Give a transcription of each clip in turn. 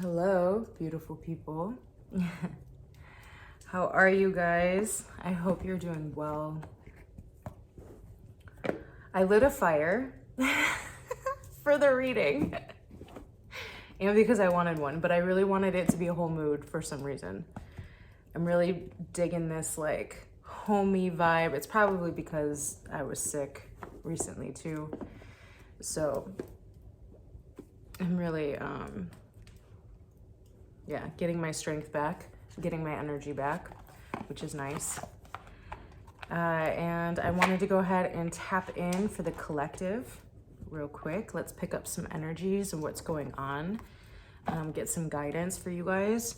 Hello, beautiful people. How are you guys? I hope you're doing well. I lit a fire for the reading. And because I wanted one, but I really wanted it to be a whole mood for some reason. I'm really digging this like homey vibe. It's probably because I was sick recently too. So I'm really, getting my strength back, getting my energy back, which is nice. And I wanted to go ahead and tap in for the collective real quick. Let's pick up some energies and what's going on. Get some guidance for you guys.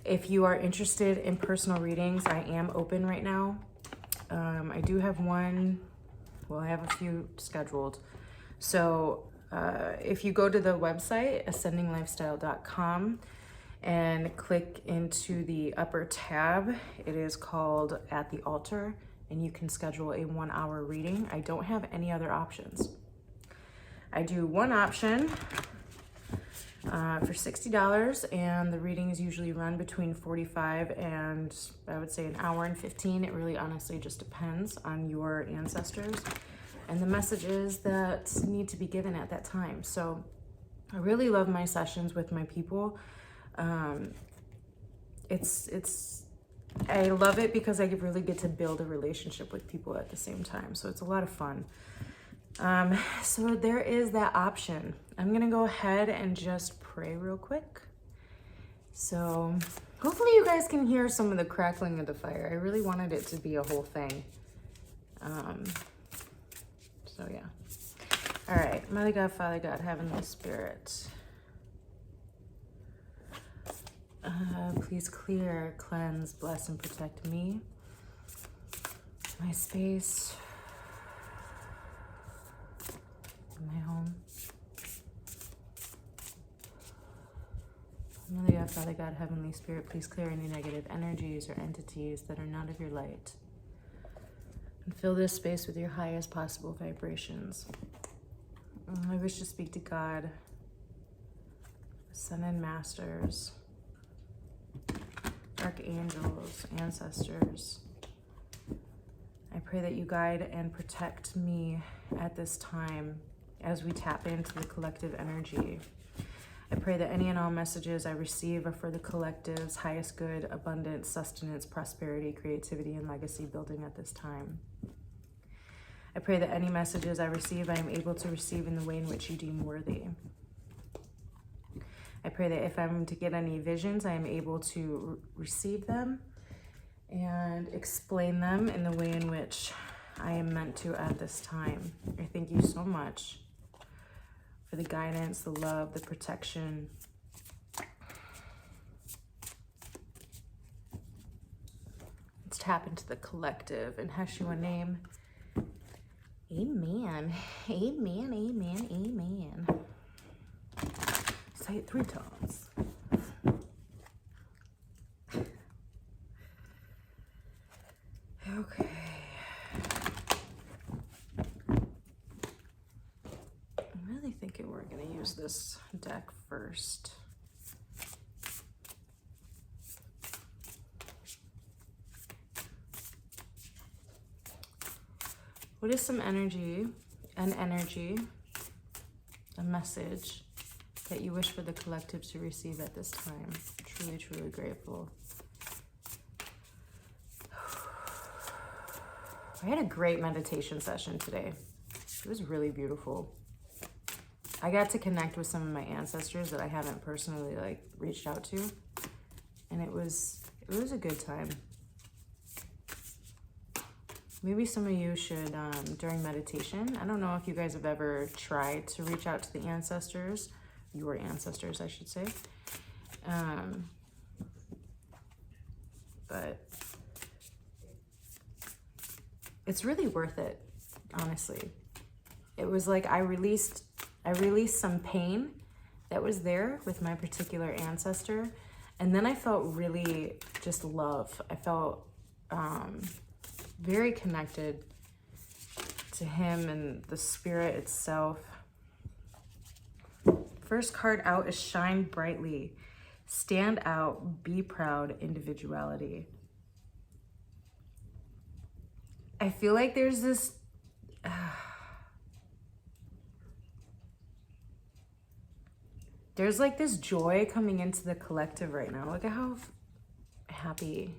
If you are interested in personal readings, I am open right now. I do have one, well, I have a few scheduled. So if you go to the website, ascendinglifestyle.com, and click into the upper tab, it is called At the Altar, and you can schedule a 1-hour reading. I don't have any other options. I do one option for $60, and the readings usually run between 45 and I would say an hour and 15. It really honestly just depends on your ancestors and the messages that need to be given at that time. So I really love my sessions with my people. I love it because I really get to build a relationship with people at the same time. So it's a lot of fun. So there is that option. I'm gonna go ahead and just pray real quick. So hopefully you guys can hear some of the crackling of the fire. I really wanted it to be a whole thing. So yeah. All right, Mother God, Father God, Heavenly Spirit. Please clear, cleanse, bless, and protect me, my space, my home. Mother God, Father God, Heavenly Spirit, please clear any negative energies or entities that are not of your light. And fill this space with your highest possible vibrations. I wish to speak to God, Son and Masters, archangels, ancestors. I pray that you guide and protect me at this time as we tap into the collective energy. I pray that any and all messages I receive are for the collective's highest good, abundance, sustenance, prosperity, creativity, and legacy building at this time. I pray that any messages I receive, I am able to receive in the way in which you deem worthy. I pray that if I'm to get any visions, I am able to receive them and explain them in the way in which I am meant to at this time. I thank you so much for the guidance, the love, the protection. Let's tap into the collective and Heshua name. Amen. Amen, amen, amen. Say it 3 times. Okay. I'm really thinking we're going to use this deck first. What is some energy, a message that you wish for the collective to receive at this time? Truly, truly grateful. I had a great meditation session today. It was really beautiful. I got to connect with some of my ancestors that I haven't personally reached out to, and it was a good time. Maybe some of you should, during meditation, I don't know if you guys have ever tried to reach out to the ancestors, your ancestors, I should say. But it's really worth it, honestly. It was like I released some pain that was there with my particular ancestor, and then I felt really just love. I felt very connected to him and the spirit itself. first card out is shine brightly. Stand out, be proud, individuality. I feel like there's this... there's like this joy coming into the collective right now. Look at how happy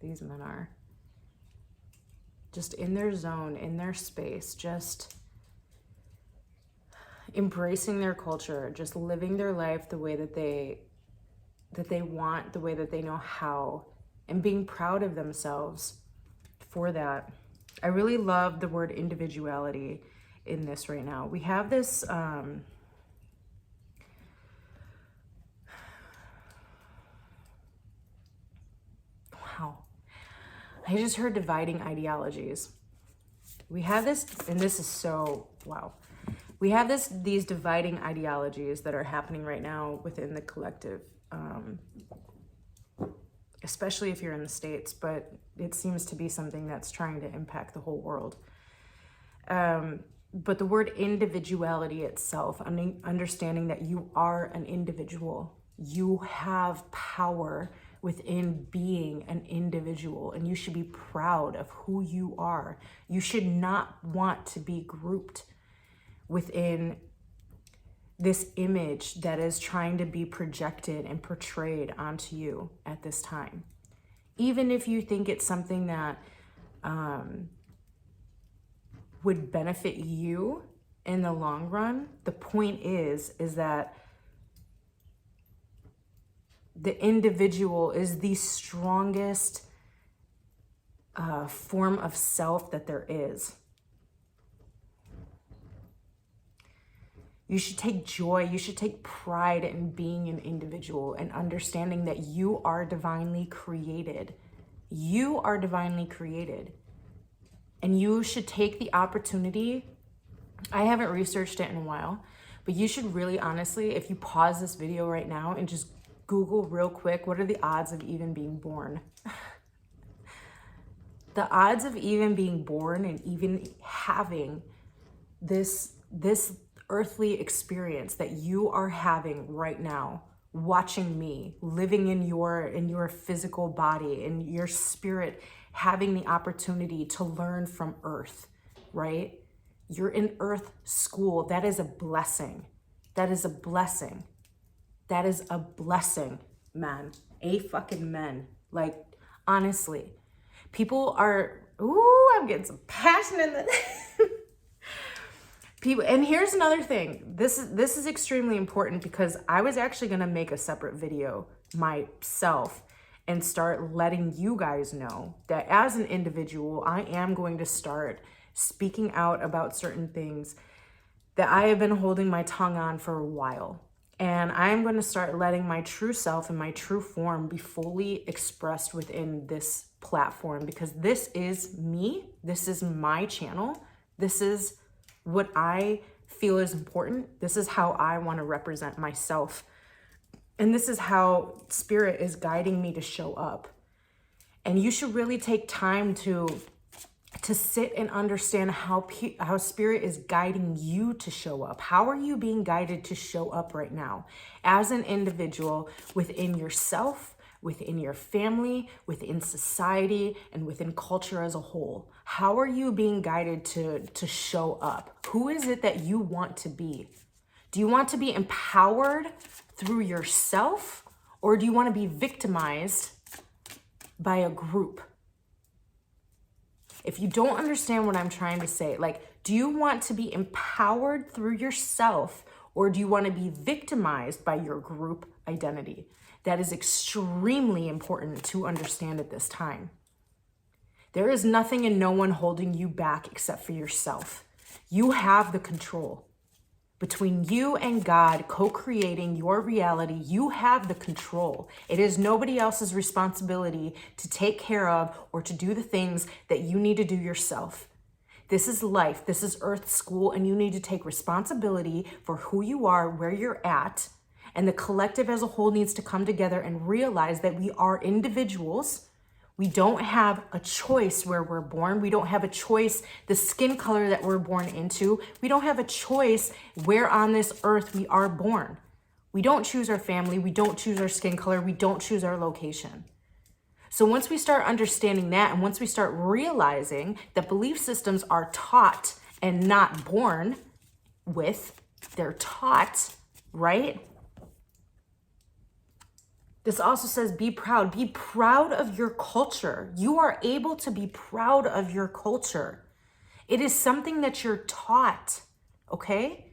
these men are. Just in their zone, in their space, just embracing their culture, just living their life the way that they want, the way that they know how, and being proud of themselves for that. I really love the word individuality in this right now. We have this wow. I just heard dividing ideologies. We have this, and this is so, wow. We have these dividing ideologies that are happening right now within the collective, especially if you're in the States, but it seems to be something that's trying to impact the whole world. But the word individuality itself, understanding that you are an individual, you have power within being an individual, and you should be proud of who you are. You should not want to be grouped within this image that is trying to be projected and portrayed onto you at this time. Even if you think it's something that would benefit you in the long run, the point is that the individual is the strongest form of self that there is. You should take joy, you should take pride in being an individual and understanding that you are divinely created. You are divinely created. And you should take the opportunity. I haven't researched it in a while, but you should really honestly, if you pause this video right now and just Google real quick, what are the odds of even being born? The odds of even being born and even having this earthly experience that you are having right now, watching me, living in your physical body, in your spirit, having the opportunity to learn from Earth, right? You're in Earth school. That is a blessing. That is a blessing. That is a blessing, man. A-fucking men. Like, honestly. People are, ooh, I'm getting some passion in the... People, and here's another thing. This is extremely important because I was actually going to make a separate video myself and start letting you guys know that as an individual, I am going to start speaking out about certain things that I have been holding my tongue on for a while. And I am going to start letting my true self and my true form be fully expressed within this platform, because this is me. This is my channel. This is what I feel is important. This is how I want to represent myself. And this is how Spirit is guiding me to show up. And you should really take time to sit and understand how Spirit is guiding you to show up. How are you being guided to show up right now as an individual within yourself, within your family, within society, and within culture as a whole? How are you being guided to show up? Who is it that you want to be? Do you want to be empowered through yourself, or do you want to be victimized by a group? If you don't understand what I'm trying to say, like, do you want to be empowered through yourself, or do you want to be victimized by your group identity? That is extremely important to understand at this time. There is nothing and no one holding you back except for yourself. You have the control. Between you and God co-creating your reality, you have the control. It is nobody else's responsibility to take care of or to do the things that you need to do yourself. This is life. This is Earth school, and you need to take responsibility for who you are, where you're at, and the collective as a whole needs to come together and realize that we are individuals. We don't have a choice where we're born. We don't have a choice the skin color that we're born into. We don't have a choice where on this earth we are born. We don't choose our family. We don't choose our skin color. We don't choose our location. So once we start understanding that, and once we start realizing that belief systems are taught and not born with, they're taught, right? This also says be proud. Be proud of your culture. You are able to be proud of your culture. It is something that you're taught, okay?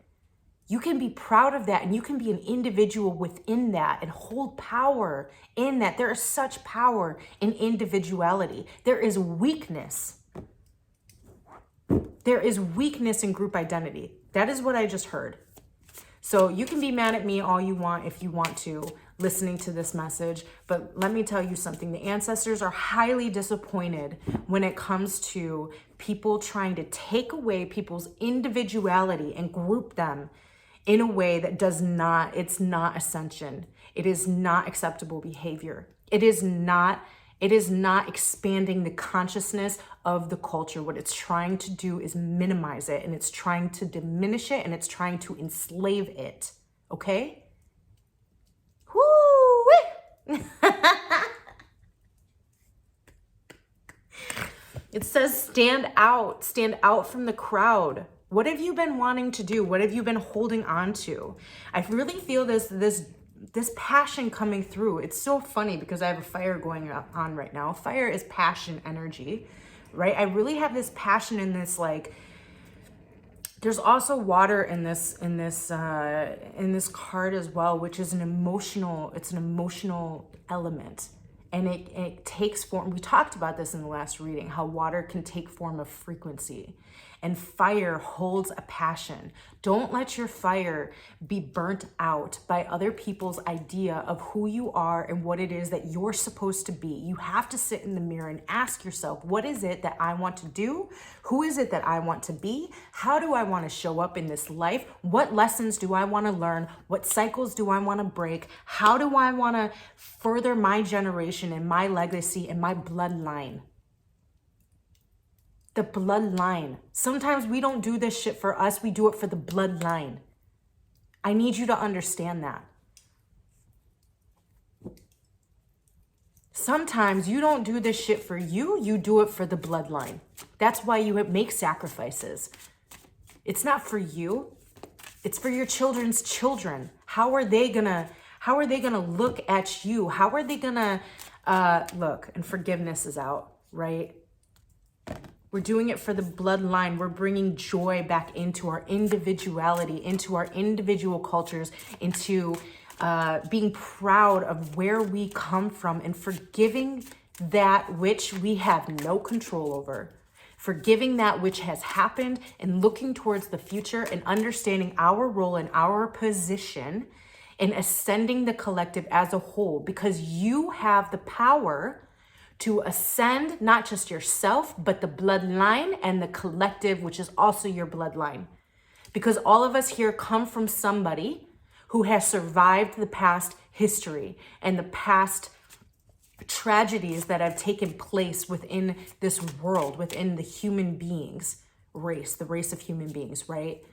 You can be proud of that, and you can be an individual within that and hold power in that. There is such power in individuality. There is weakness. There is weakness in group identity. That is what I just heard. So you can be mad at me all you want if you want to, listening to this message, but let me tell you something. The ancestors are highly disappointed when it comes to people trying to take away people's individuality and group them in a way that does not, it's not ascension. It is not acceptable behavior. It is not expanding the consciousness of the culture. What it's trying to do is minimize it, and it's trying to diminish it, and it's trying to enslave it. Okay? Woo! It says stand out from the crowd. What have you been wanting to do? What have you been holding on to? I really feel this passion coming through. It's so funny because I have a fire going on right now. Fire is passion energy, right? I really have this passion in this, like, there's also water in this card as well, which is an emotional element. And it takes form. We talked about this in the last reading, how water can take form of frequency. And fire holds a passion. Don't let your fire be burnt out by other people's idea of who you are and what it is that you're supposed to be. You have to sit in the mirror and ask yourself, what is it that I want to do? Who is it that I want to be? How do I want to show up in this life? What lessons do I want to learn? What cycles do I want to break? How do I want to further my generation and my legacy and my bloodline? The bloodline. Sometimes we don't do this shit for us. We do it for the bloodline. I need you to understand that. Sometimes you don't do this shit for you. You do it for the bloodline. That's why you make sacrifices. It's not for you. It's for your children's children. How are they gonna look at you? How are they gonna look? And forgiveness is out, right? We're doing it for the bloodline. We're bringing joy back into our individuality, into our individual cultures, into being proud of where we come from and forgiving that which we have no control over. Forgiving that which has happened and looking towards the future and understanding our role and our position in ascending the collective as a whole, because you have the power to ascend not just yourself, but the bloodline and the collective, which is also your bloodline. Because all of us here come from somebody who has survived the past history and the past tragedies that have taken place within this world, within the human beings race, the race of human beings, right?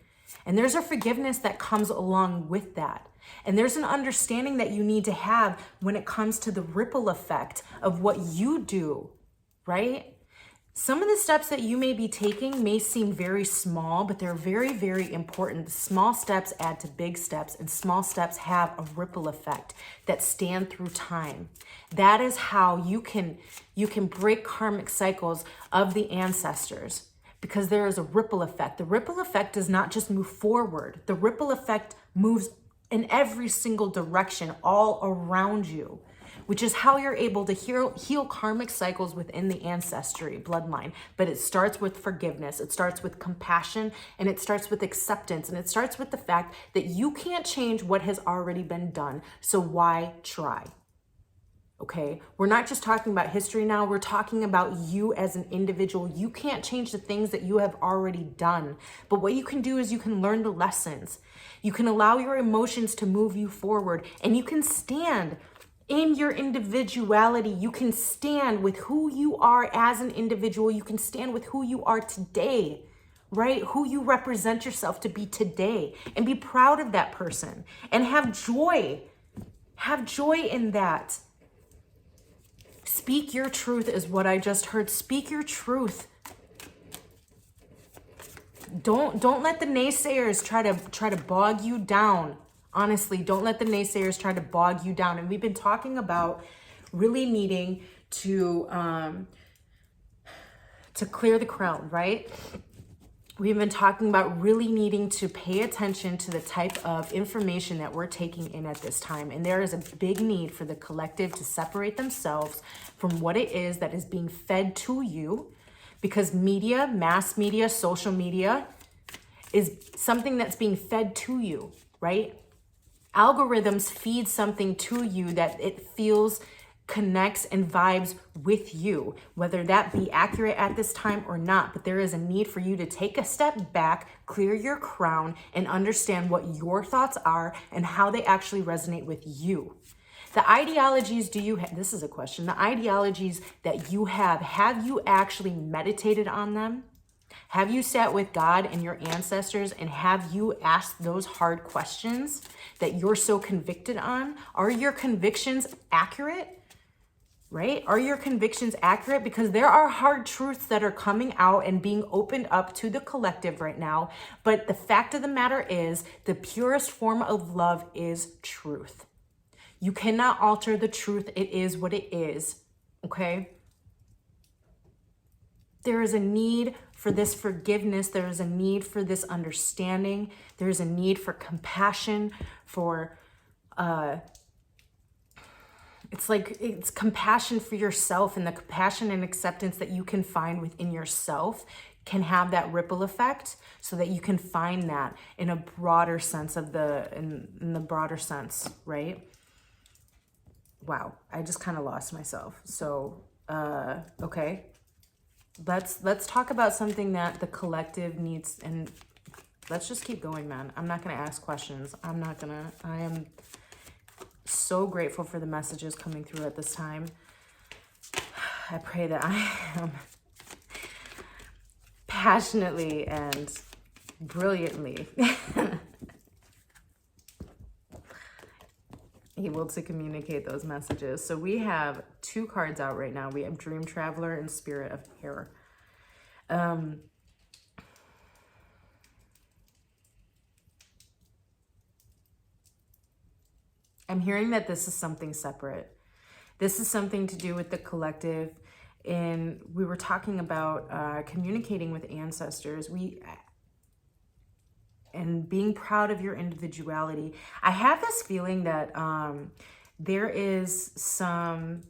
And there's a forgiveness that comes along with that. And there's an understanding that you need to have when it comes to the ripple effect of what you do, right? Some of the steps that you may be taking may seem very small, but they're very, very important. Small steps add to big steps, and small steps have a ripple effect that stand through time. That is how you can break karmic cycles of the ancestors, because there is a ripple effect. The ripple effect does not just move forward. The ripple effect moves in every single direction all around you, which is how you're able to heal karmic cycles within the ancestry bloodline. But it starts with forgiveness. It starts with compassion, and it starts with acceptance. And it starts with the fact that you can't change what has already been done. So why try? Okay, we're not just talking about history now. We're talking about you as an individual. You can't change the things that you have already done. But what you can do is you can learn the lessons. You can allow your emotions to move you forward, and you can stand in your individuality. You can stand with who you are as an individual. You can stand with who you are today, right? Who you represent yourself to be today, and be proud of that person and have joy. Have joy in that. Speak your truth is what I just heard. Speak your truth. Don't let the naysayers try to bog you down. Honestly, don't let the naysayers try to bog you down. And we've been talking about really needing to clear the crowd, right? We've been talking about really needing to pay attention to the type of information that we're taking in at this time. And there is a big need for the collective to separate themselves from what it is that is being fed to you, because media, mass media, social media is something that's being fed to you, right? Algorithms feed something to you that it feels connects and vibes with you, whether that be accurate at this time or not. But there is a need for you to take a step back, clear your crown, and understand what your thoughts are and how they actually resonate with you. The ideologies do you have? This is a question. The ideologies that you have you actually meditated on them? Have you sat with God and your ancestors, and have you asked those hard questions that you're so convicted on? Are your convictions accurate? Right? Are your convictions accurate? Because there are hard truths that are coming out and being opened up to the collective right now. But the fact of the matter is, the purest form of love is truth. You cannot alter the truth. It is what it is. Okay? There is a need for this forgiveness. There is a need for this understanding. There is a need for compassion, for it's compassion for yourself, and the compassion and acceptance that you can find within yourself can have that ripple effect, so that you can find that in a broader sense of in the broader sense, right? Wow, I just kind of lost myself. So, okay. Let's talk about something that the collective needs, and let's just keep going, man. I'm not going to ask questions. I am so grateful for the messages coming through at this time. I pray that I am passionately and brilliantly able to communicate those messages. So we have 2 cards out right now. We have Dream Traveler and Spirit of Air. I'm hearing that this is something separate. This is something to do with the collective. And we were talking about communicating with ancestors. And being proud of your individuality. I have this feeling that there is some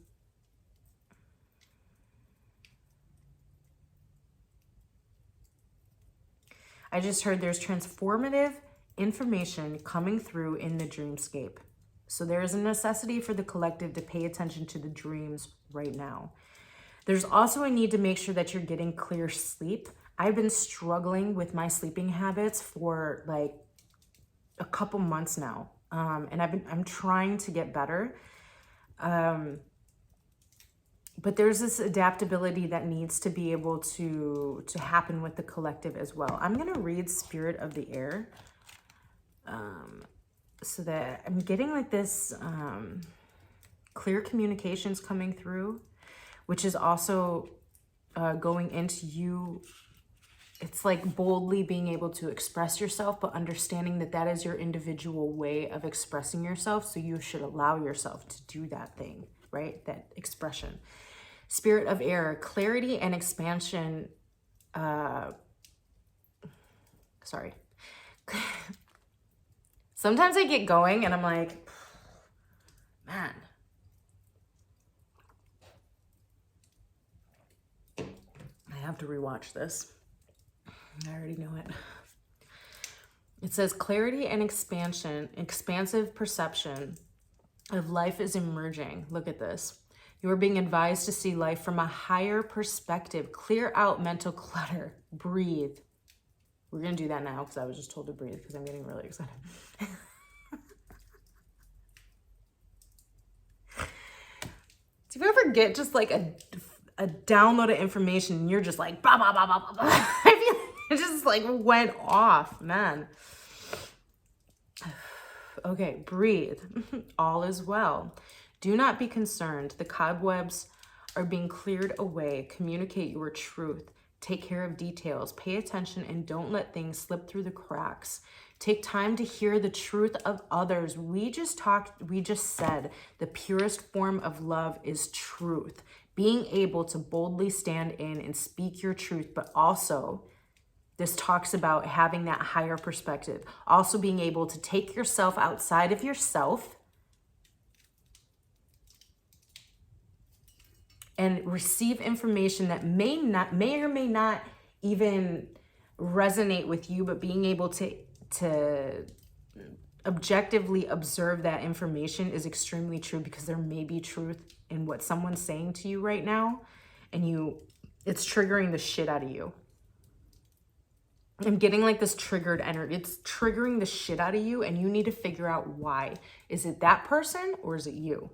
I just heard there's transformative information coming through in the dreamscape. So there is a necessity for the collective to pay attention to the dreams right now. There's also a need to make sure that you're getting clear sleep. I've been struggling with my sleeping habits for like a couple months now. And I'm trying to get better. But there's this adaptability that needs to be able to happen with the collective as well. I'm going to read Spirit of the Air. So that I'm getting like this clear communications coming through, which is also going into you. It's like boldly being able to express yourself, but understanding that that is your individual way of expressing yourself. So you should allow yourself to do that thing, right? That expression. Spirit of Air, clarity and expansion. Sorry. Sometimes I get going and I'm like, man. I have to rewatch this. I already know it. It says clarity and expansion, expansive perception of life is emerging. Look at this. You are being advised to see life from a higher perspective. Clear out mental clutter. Breathe. We're going to do that now because I was just told to breathe because I'm getting really excited. Do you ever get just like a download of information and you're just like, blah, blah, blah, blah, blah, blah. I feel like It just like went off, man. Okay, breathe. All is well. Do not be concerned. The cobwebs are being cleared away. Communicate your truth. Take care of details. Pay attention and don't let things slip through the cracks. Take time to hear the truth of others. We just said the purest form of love is truth. Being able to boldly stand in and speak your truth, but also this talks about having that higher perspective. Also being able to take yourself outside of yourself and receive information that may or may not even resonate with you, but being able to objectively observe that information is extremely true, because there may be truth in what someone's saying to you right now, and it's triggering the shit out of you. I'm getting like this triggered energy. It's triggering the shit out of you, and you need to figure out why. Is it that person or is it you?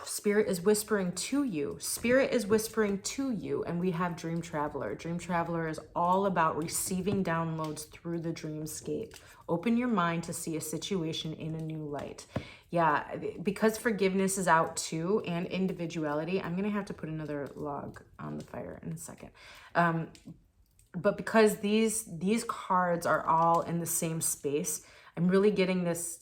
Spirit is whispering to you. Spirit is whispering to you. And we have Dream Traveler. Dream Traveler is all about receiving downloads through the dreamscape. Open your mind to see a situation in a new light. Yeah, because forgiveness is out too, and individuality. I'm going to have to put another log on the fire in a second. But because these cards are all in the same space, I'm really getting this...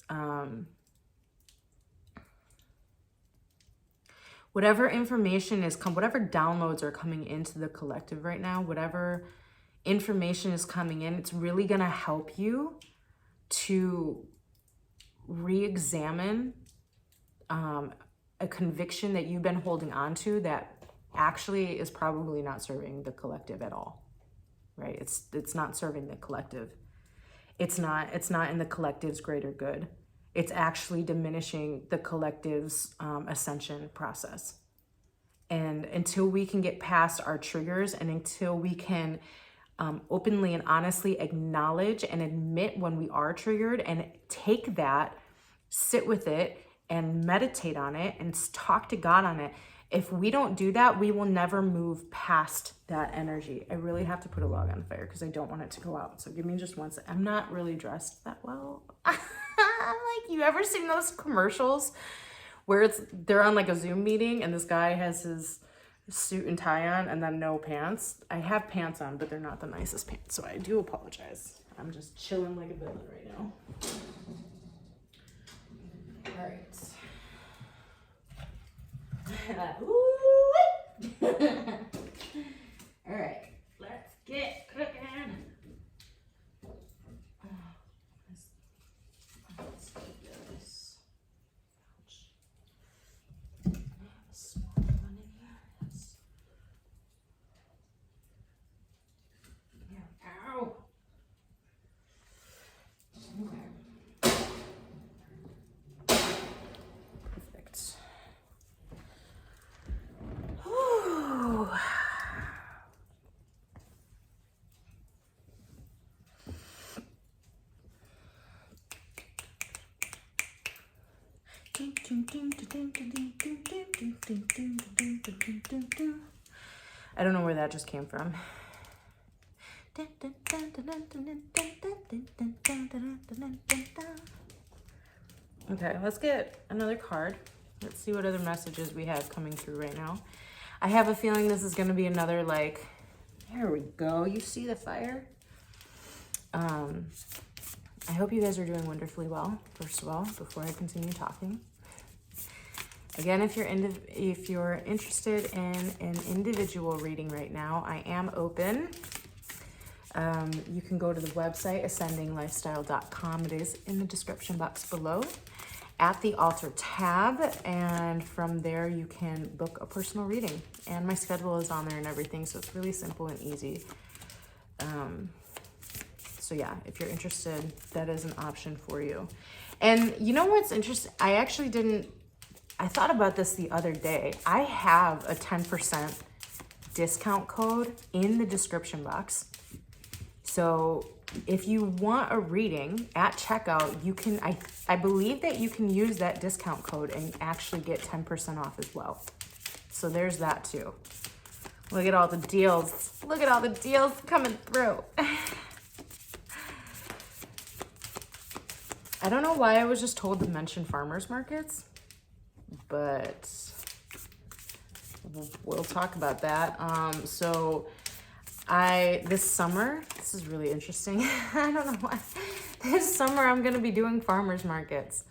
whatever information whatever downloads are coming into the collective right now, whatever information is coming in, it's really going to help you to re-examine a conviction that you've been holding on to that actually is probably not serving the collective at all, right? It's not serving the collective. It's not in the collective's greater good. It's actually diminishing the collective's ascension process. And until we can get past our triggers, and until we can openly and honestly acknowledge and admit when we are triggered, and take that, sit with it, and meditate on it, and talk to God on it. If we don't do that, we will never move past that energy. I really have to put a log on fire because I don't want it to go out. So give me just one second. I'm not really dressed that well. Like, you ever seen those commercials where they're on like a Zoom meeting and this guy has his suit and tie on and then no pants? I have pants on, but they're not the nicest pants, so I do apologize. I'm just chilling like a villain right now. All right. All right, let's get cooking. Let's do this. I have a small one in here. Yes. Yeah. Ow. Okay. Perfect. Whew. I don't know where that just came from. Okay, let's get another card. Let's see what other messages we have coming through right now. I have a feeling this is going to be another, like, there we go. You see the fire? I hope you guys are doing wonderfully well, first of all, before I continue talking. Again, if you're interested in an individual reading right now, I am open. You can go to the website, ascendinglifestyle.com. It is in the description box below at the altar tab. And from there, you can book a personal reading. And my schedule is on there and everything, so it's really simple and easy. So yeah, if you're interested, that is an option for you. And you know what's interesting? I thought about this the other day. I have a 10% discount code in the description box. So if you want a reading at checkout, you can, I believe that you can use that discount code and actually get 10% off as well. So there's that too. Look at all the deals. Look at all the deals coming through. I don't know why I was just told to mention farmers markets, but we'll talk about that. So this summer, this is really interesting. I don't know why. This summer I'm gonna be doing farmers markets.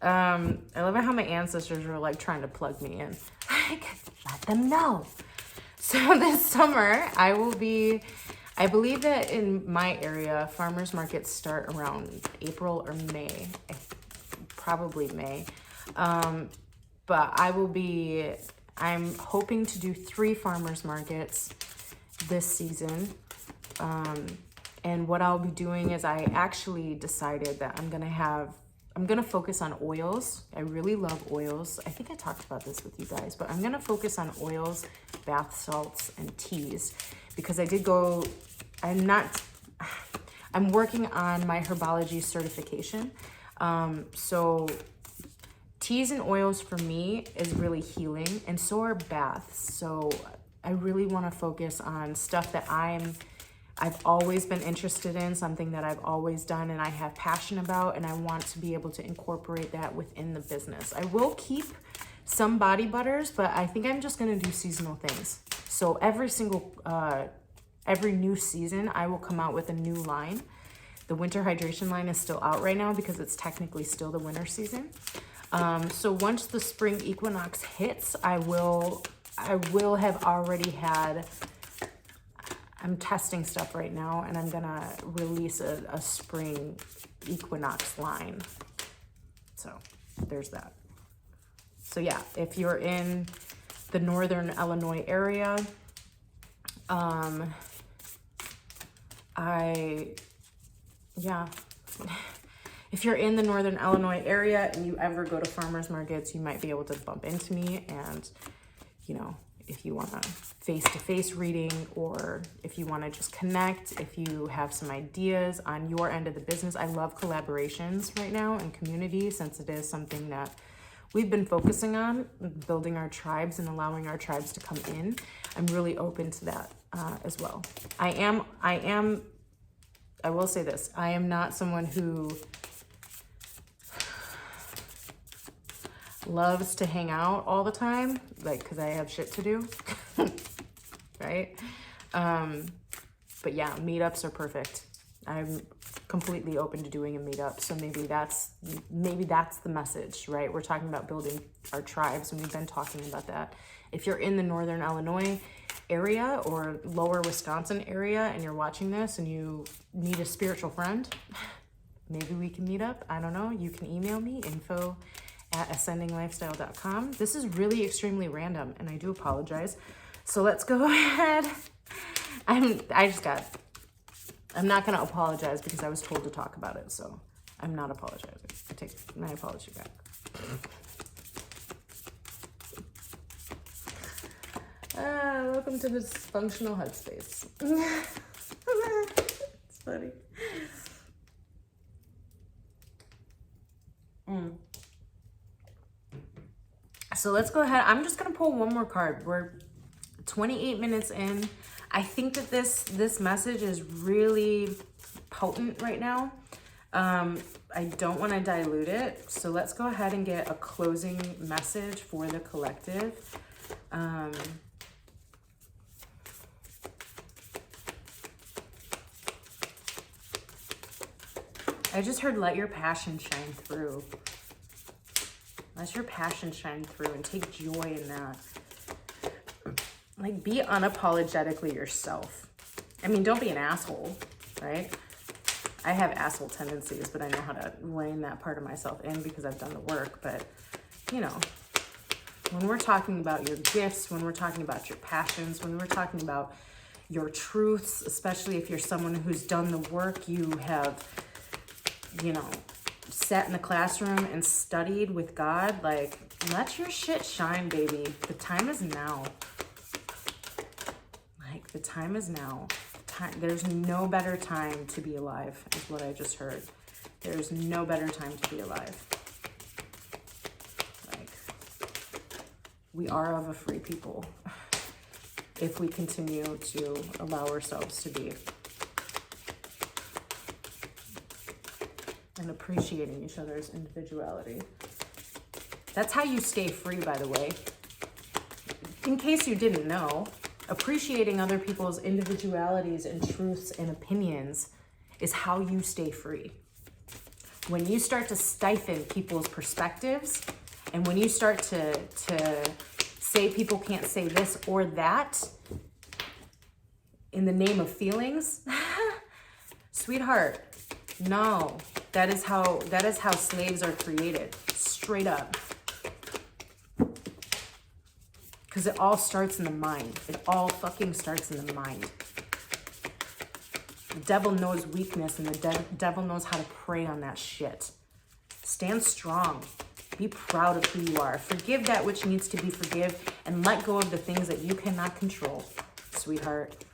I love how my ancestors were like trying to plug me in. I could let them know. So this summer I believe that in my area, farmers markets start around April or May, probably May. But I'm hoping to do 3 farmers markets this season. And what I'll be doing is I actually decided that I'm gonna focus on oils. I really love oils. I think I talked about this with you guys, but I'm gonna focus on oils, bath salts, and teas because I'm working on my herbology certification. So teas and oils for me is really healing, and so are baths. So I really want to focus on stuff that I've always been interested in, something that I've always done and I have passion about, and I want to be able to incorporate that within the business. I will keep some body butters, but I think I'm just going to do seasonal things. So every new season, I will come out with a new line. The winter hydration line is still out right now because it's technically still the winter season. So once the spring equinox hits, I will have already had, I'm testing stuff right now, and I'm gonna release a spring equinox line. So there's that. So yeah, if you're in the northern Illinois area, if you're in the northern Illinois area and you ever go to farmers markets, you might be able to bump into me, and you know, if you want a face-to-face reading, or if you want to just connect, if you have some ideas on your end of the business. I love collaborations right now and community, since it is something that we've been focusing on, building our tribes and allowing our tribes to come in. I'm really open to that as well. I will say this, I am not someone who loves to hang out all the time, like, because I have shit to do, right? But yeah, meetups are perfect. I'm completely open to doing a meetup. So maybe that's the message, right? We're talking about building our tribes, and we've been talking about that. If you're in the northern Illinois area or lower Wisconsin area and you're watching this and you need a spiritual friend, maybe we can meet up. I don't know. You can email me, info@ascendinglifestyle.com. This is really extremely random, and I do apologize. So let's go ahead. I'm not going to apologize because I was told to talk about it, so I'm not apologizing. I take my apology back. Welcome to this functional headspace. It's funny. So let's go ahead. I'm just going to pull one more card. We're 28 minutes in. I think that this message is really potent right now. I don't want to dilute it. So let's go ahead and get a closing message for the collective. I just heard, let your passion shine through. Let your passion shine through and take joy in that. Like, be unapologetically yourself. I mean, don't be an asshole, right? I have asshole tendencies, but I know how to rein that part of myself in because I've done the work. But, you know, when we're talking about your gifts, when we're talking about your passions, when we're talking about your truths, especially if you're someone who's done the work, you have, you know, sat in the classroom and studied with God, like, let your shit shine, baby. The time is now. Like, the time is now. There's no better time to be alive, is what I just heard. There's no better time to be alive. Like, we are of a free people. if we continue to allow ourselves to be. And appreciating each other's individuality. That's how you stay free, by the way. In case you didn't know, appreciating other people's individualities and truths and opinions is how you stay free. When you start to stifle people's perspectives, and when you start to say people can't say this or that in the name of feelings, sweetheart, no, that is how slaves are created, straight up. Because it all starts in the mind. It all fucking starts in the mind. The devil knows weakness, and the devil knows how to prey on that shit. Stand strong. Be proud of who you are. Forgive that which needs to be forgiven, and let go of the things that you cannot control, sweetheart.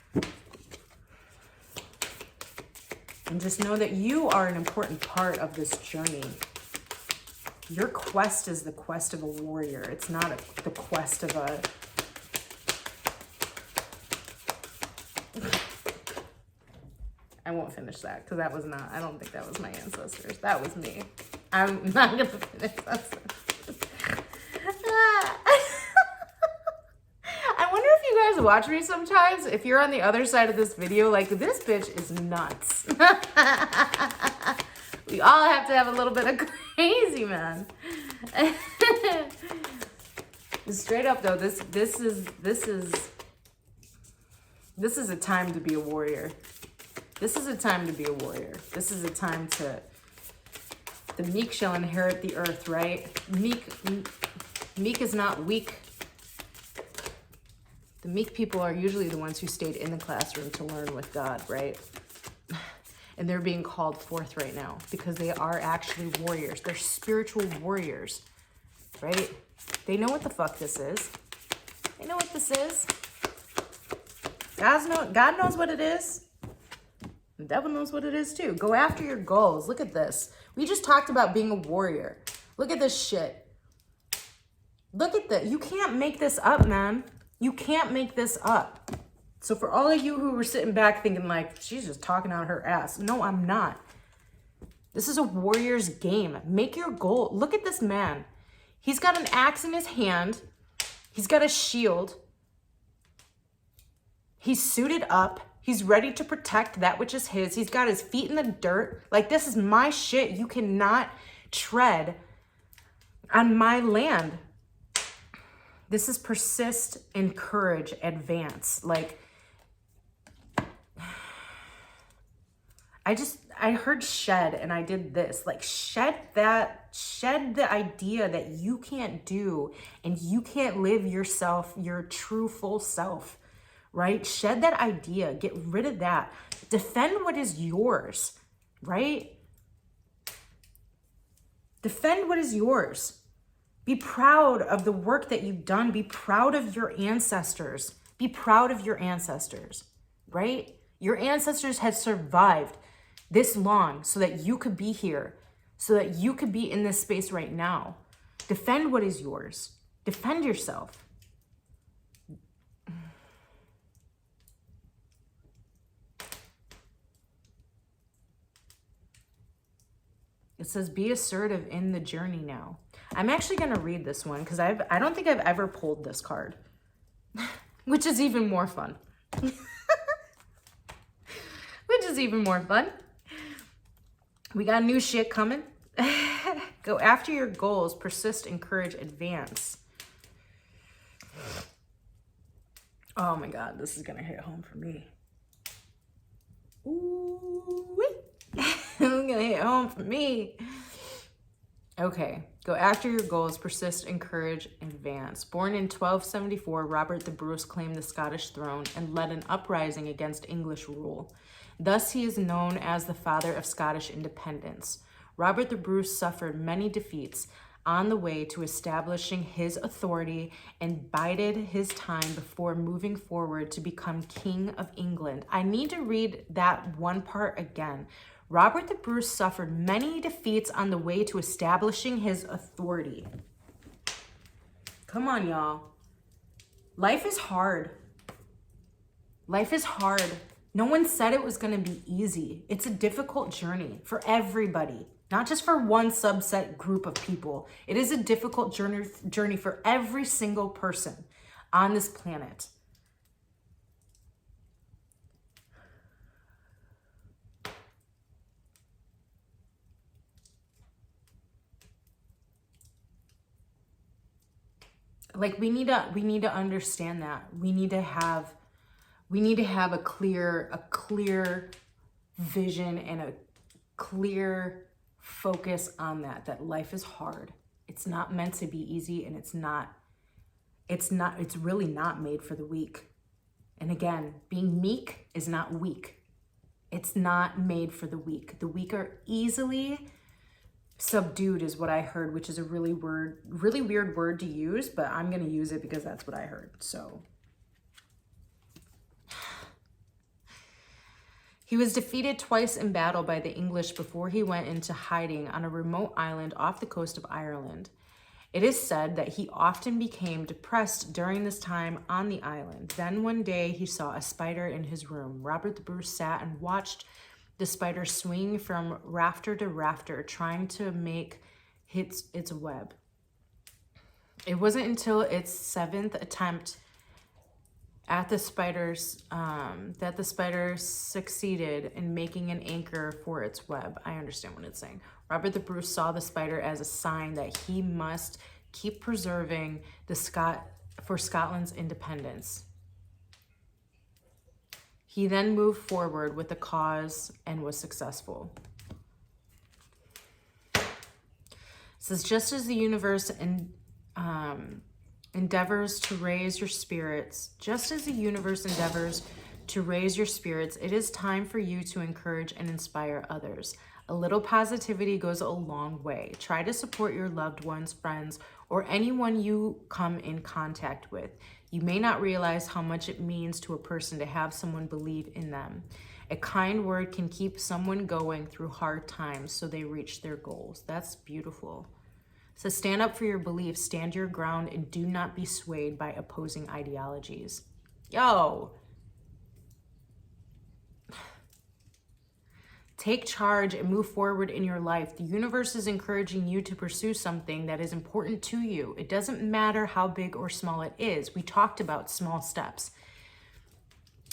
And just know that you are an important part of this journey. Your quest is the quest of a warrior. It's not the quest of a... I won't finish that because that was not... I don't think that was my ancestors. That was me. I'm not going to finish that. I wonder if you guys watch me sometimes. If you're on the other side of this video, like, this bitch is nuts. We all have to have a little bit of crazy, man. Straight up though, this is a time to be a warrior. This is a time to be a warrior. This is a time to... The meek shall inherit the earth, right? Meek is not weak. The meek people are usually the ones who stayed in the classroom to learn with God, right? And they're being called forth right now because they are actually warriors. They're spiritual warriors, right? They know what the fuck this is. They know what this is. God knows what it is. The devil knows what it is too. Go after your goals. Look at this. We just talked about being a warrior. Look at this shit. Look at that. You can't make this up, man. You can't make this up. So for all of you who were sitting back thinking like, she's just talking out her ass. No, I'm not. This is a warrior's game. Make your goal. Look at this man. He's got an axe in his hand. He's got a shield. He's suited up. He's ready to protect that which is his. He's got his feet in the dirt. Like, this is my shit. You cannot tread on my land. This is persist, encourage, advance. Like, I heard shed and I did this. Like, shed the idea that you can't do and you can't live yourself, your true full self, right? Shed that idea, get rid of that. Defend what is yours, right? Defend what is yours. Be proud of the work that you've done. Be proud of your ancestors. Be proud of your ancestors, right? Your ancestors have survived this long so that you could be here, so that you could be in this space right now. Defend what is yours. Defend yourself. It says, be assertive in the journey now. I'm actually going to read this one because I don't think I've ever pulled this card, which is even more fun. Which is even more fun. We got new shit coming. Go after your goals. Persist, encourage, advance. Oh my God, this is going to hit home for me. Ooh-wee. It's going to hit home for me. Okay, go after your goals, persist, encourage, advance. Born in 1274, Robert the Bruce claimed the Scottish throne and led an uprising against English rule. Thus, he is known as the father of Scottish independence. Robert the Bruce suffered many defeats on the way to establishing his authority and bided his time before moving forward to become King of England. I need to read that one part again. Robert the Bruce suffered many defeats on the way to establishing his authority. Come on, y'all. Life is hard. Life is hard. No one said it was going to be easy. It's a difficult journey for everybody, not just for one subset group of people. It is a difficult journey for every single person on this planet. Like we need to understand that. We need to have a clear vision and a clear focus on that life is hard. It's not meant to be easy, and it's really not made for the weak. And again, being meek is not weak. It's not made for the weak. The weak are easily subdued is what I heard, which is a really weird word to use, but I'm going to use it because that's what I heard. So he was defeated twice in battle by the English before he went into hiding on a remote island off the coast of Ireland. It is said that he often became depressed during this time on the island. Then one day he saw a spider in his room. Robert the Bruce sat and watched the spider swing from rafter to rafter, trying to make its web. It wasn't until its 7th attempt at the spiders that the spider succeeded in making an anchor for its web. I understand what it's saying. Robert the Bruce saw the spider as a sign that he must keep preserving for Scotland's independence. He then moved forward with the cause and was successful. It says, just as the universe endeavors to raise your spirits, it is time for you to encourage and inspire others. A little positivity goes a long way. Try to support your loved ones, friends, or anyone you come in contact with. You may not realize how much it means to a person to have someone believe in them. A kind word can keep someone going through hard times so they reach their goals. That's beautiful. So stand up for your beliefs, stand your ground, and do not be swayed by opposing ideologies. Yo! Take charge and move forward in your life. The universe is encouraging you to pursue something that is important to you. It doesn't matter how big or small it is. We talked about small steps.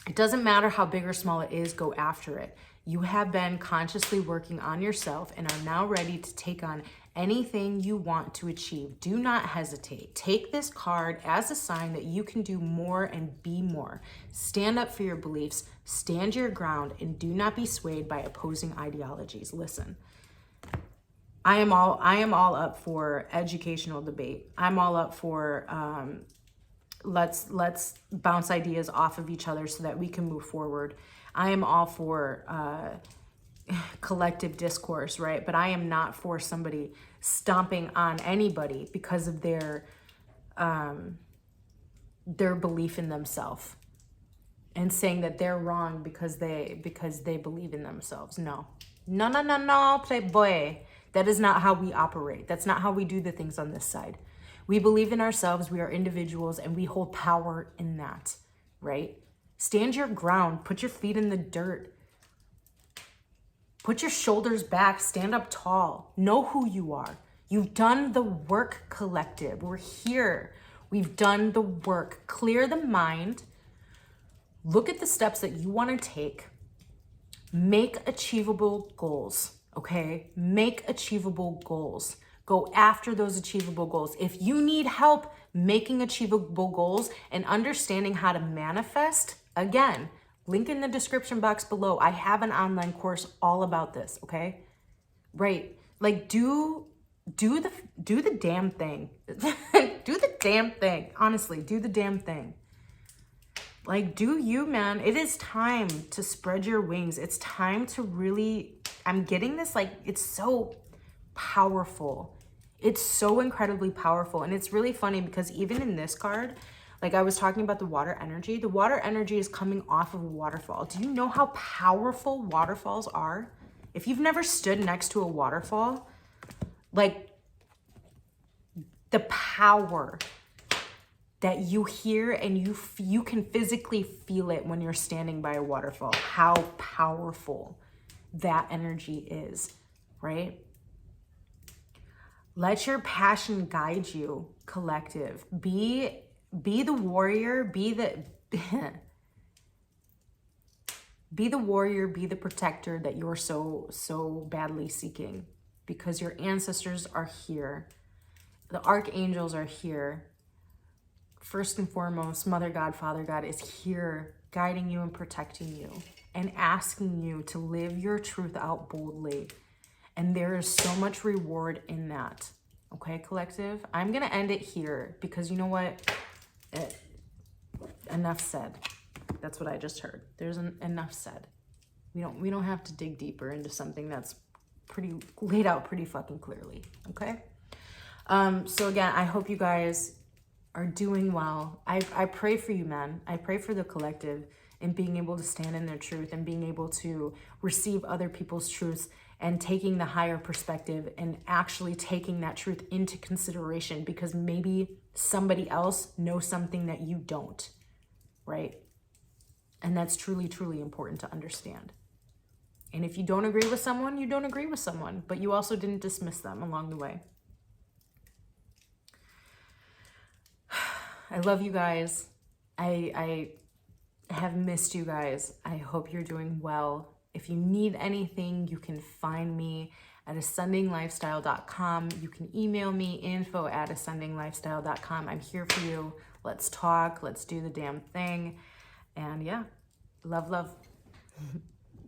It doesn't matter how big or small it is, go after it. You have been consciously working on yourself and are now ready to take on anything you want to achieve. Do not hesitate. Take this card as a sign that you can do more and be more. Stand up for your beliefs, stand your ground, and do not be swayed by opposing ideologies. Listen, I am all up for educational debate. I'm all up for let's bounce ideas off of each other so that we can move forward. I am all for collective discourse, right? But I am not for somebody stomping on anybody because of their belief in themselves and saying that they're wrong because they believe in themselves. No, playboy. That is not how we operate. That's not how we do the things on this side. We believe in ourselves. We are individuals, and we hold power in that, right? Stand your ground. Put your feet in the dirt. Put your shoulders back. Stand up tall. Know who you are. You've done the work, collective. We're here. We've done the work. Clear the mind. Look at the steps that you want to take. Make achievable goals, okay? Make achievable goals. Go after those achievable goals. If you need help making achievable goals and understanding how to manifest, again, link in the description box below. I have an online course all about this, okay? Right. Like do the damn thing. Do the damn thing. Honestly, do the damn thing. Like, do you, man. It is time to spread your wings. It's time to really, I'm getting this, like, it's so powerful. It's so incredibly powerful. And it's really funny because even in this card, like I was talking about the water energy is coming off of a waterfall. Do you know how powerful waterfalls are? If you've never stood next to a waterfall, like the power that you hear and you can physically feel it when you're standing by a waterfall, how powerful that energy is, right? Let your passion guide you, collective. Be the warrior, be the be the warrior, be the protector that you're so badly seeking, because your ancestors are here. The archangels are here. First and foremost, Mother God, Father God is here guiding you and protecting you and asking you to live your truth out boldly. And there is so much reward in that. Okay, collective? I'm going to end it here because you know what? Enough said. That's what I just heard. There's enough said. We don't have to dig deeper into something that's pretty laid out pretty fucking clearly. Okay? So again, I hope you guys are doing well. I pray for you, man. I pray for the collective and being able to stand in their truth and being able to receive other people's truths and taking the higher perspective and actually taking that truth into consideration, because maybe somebody else knows something that you don't, right? And that's truly, truly important to understand. And if you don't agree with someone, you don't agree with someone, but you also didn't dismiss them along the way. I love you guys. I have missed you guys. I hope you're doing well. If you need anything, you can find me at ascendinglifestyle.com. You can email me info@ascendinglifestyle.com. I'm here for you. Let's talk. Let's do the damn thing. And yeah, love.